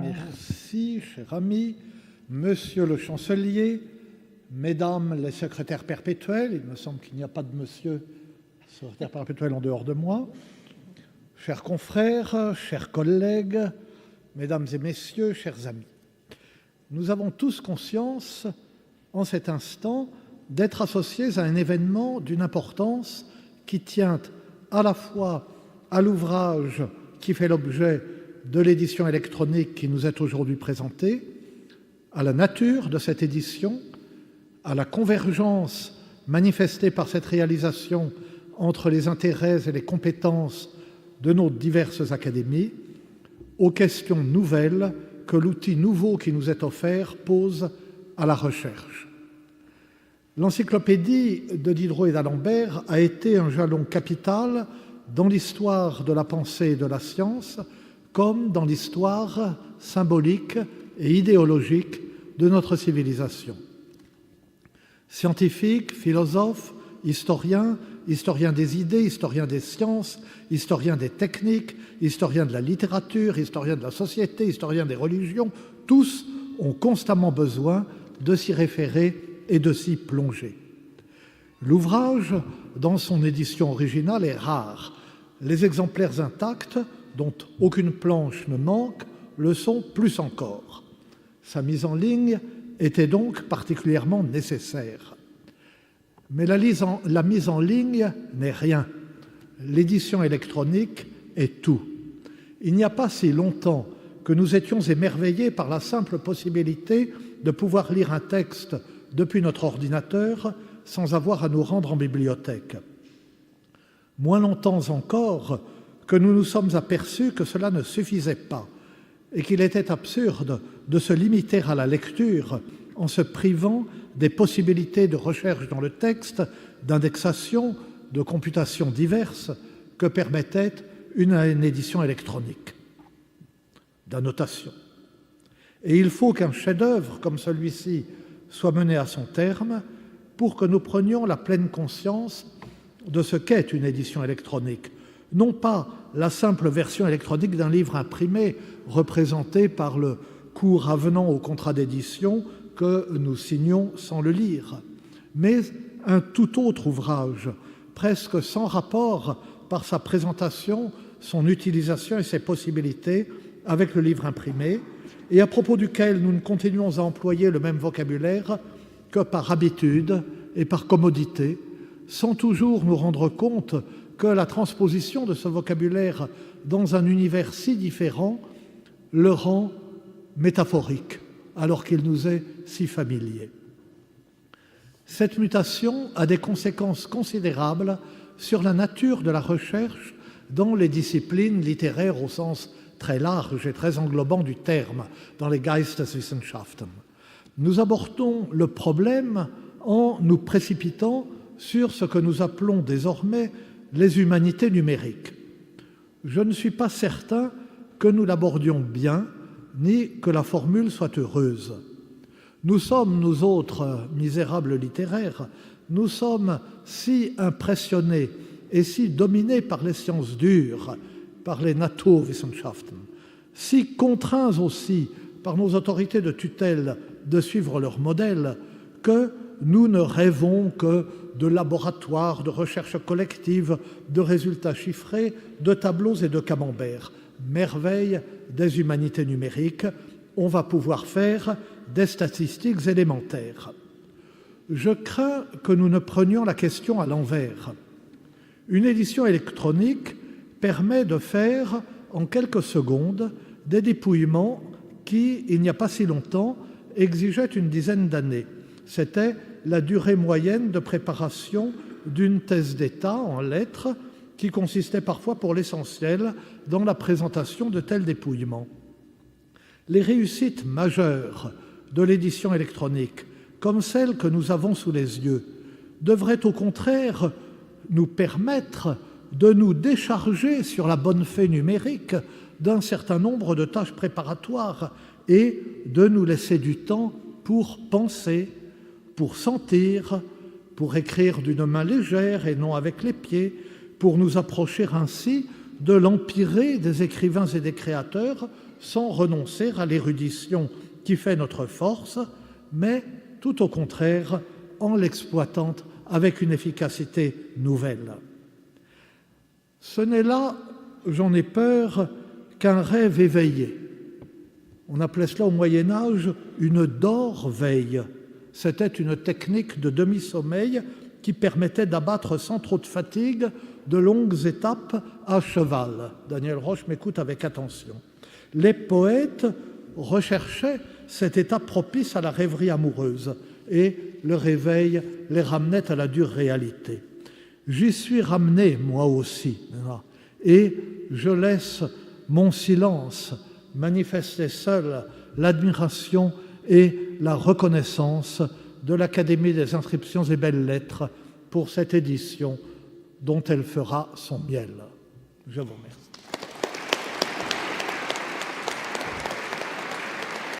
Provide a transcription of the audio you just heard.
Merci, cher ami. Monsieur le chancelier, mesdames les secrétaires perpétuels, il me semble qu'il n'y a pas de monsieur secrétaire perpétuel en dehors de moi, chers confrères, chers collègues, mesdames et messieurs, chers amis, nous avons tous conscience, en cet instant, d'être associés à un événement d'une importance qui tient à la fois à l'ouvrage qui fait l'objet de l'édition électronique qui nous est aujourd'hui présentée, à la nature de cette édition, à la convergence manifestée par cette réalisation entre les intérêts et les compétences de nos diverses académies, aux questions nouvelles que l'outil nouveau qui nous est offert pose à la recherche. L'encyclopédie de Diderot et d'Alembert a été un jalon capital dans l'histoire de la pensée et de la science, comme dans l'histoire symbolique et idéologique de notre civilisation. Scientifiques, philosophes, historiens, historiens des idées, historiens des sciences, historiens des techniques, historiens de la littérature, historiens de la société, historiens des religions, tous ont constamment besoin de s'y référer et de s'y plonger. L'ouvrage, dans son édition originale, est rare. Les exemplaires intacts, dont aucune planche ne manque, le sont plus encore. Sa mise en ligne était donc particulièrement nécessaire. Mais la mise en ligne n'est rien. L'édition électronique est tout. Il n'y a pas si longtemps que nous étions émerveillés par la simple possibilité de pouvoir lire un texte depuis notre ordinateur sans avoir à nous rendre en bibliothèque. Moins longtemps encore que nous nous sommes aperçus que cela ne suffisait pas et qu'il était absurde de se limiter à la lecture en se privant des possibilités de recherche dans le texte, d'indexation, de computation diverses que permettait une édition électronique, d'annotation. Et il faut qu'un chef-d'œuvre comme celui-ci soit mené à son terme pour que nous prenions la pleine conscience de ce qu'est une édition électronique. Non pas la simple version électronique d'un livre imprimé représenté par le court avenant au contrat d'édition que nous signons sans le lire, mais un tout autre ouvrage, presque sans rapport par sa présentation, son utilisation et ses possibilités avec le livre imprimé, et à propos duquel nous ne continuons à employer le même vocabulaire que par habitude et par commodité, sans toujours nous rendre compte que la transposition de ce vocabulaire dans un univers si différent le rend métaphorique, alors qu'il nous est si familier. Cette mutation a des conséquences considérables sur la nature de la recherche dans les disciplines littéraires au sens très large et très englobant du terme, dans les Geisteswissenschaften. Nous abordons le problème en nous précipitant sur ce que nous appelons désormais les humanités numériques. Je ne suis pas certain que nous l'abordions bien, ni que la formule soit heureuse. Nous sommes, nous autres misérables littéraires, nous sommes si impressionnés et si dominés par les sciences dures, par les Naturwissenschaften, si contraints aussi par nos autorités de tutelle de suivre leur modèle, que nous ne rêvons que de laboratoires, de recherche collective, de résultats chiffrés, de tableaux et de camemberts. Merveille des humanités numériques, on va pouvoir faire des statistiques élémentaires. Je crains que nous ne prenions la question à l'envers. Une édition électronique permet de faire en quelques secondes des dépouillements qui, il n'y a pas si longtemps, exigeaient une dizaine d'années. C'était la durée moyenne de préparation d'une thèse d'État en lettres qui consistait parfois pour l'essentiel dans la présentation de tels dépouillements. Les réussites majeures de l'édition électronique, comme celles que nous avons sous les yeux, devraient au contraire nous permettre de nous décharger sur la bonne fée numérique d'un certain nombre de tâches préparatoires et de nous laisser du temps pour penser, pour sentir, pour écrire d'une main légère et non avec les pieds, pour nous approcher ainsi de l'empirée des écrivains et des créateurs sans renoncer à l'érudition qui fait notre force, mais tout au contraire en l'exploitant avec une efficacité nouvelle. Ce n'est là, j'en ai peur, qu'un rêve éveillé. On appelait cela au Moyen-Âge une dore-veille. C'était une technique de demi-sommeil qui permettait d'abattre sans trop de fatigue de longues étapes à cheval. Daniel Roche m'écoute avec attention. Les poètes recherchaient cet état propice à la rêverie amoureuse et le réveil les ramenait à la dure réalité. J'y suis ramené, moi aussi, et je laisse mon silence manifester seul l'admiration et la reconnaissance de l'Académie des inscriptions et belles-lettres pour cette édition dont elle fera son miel. Je vous remercie.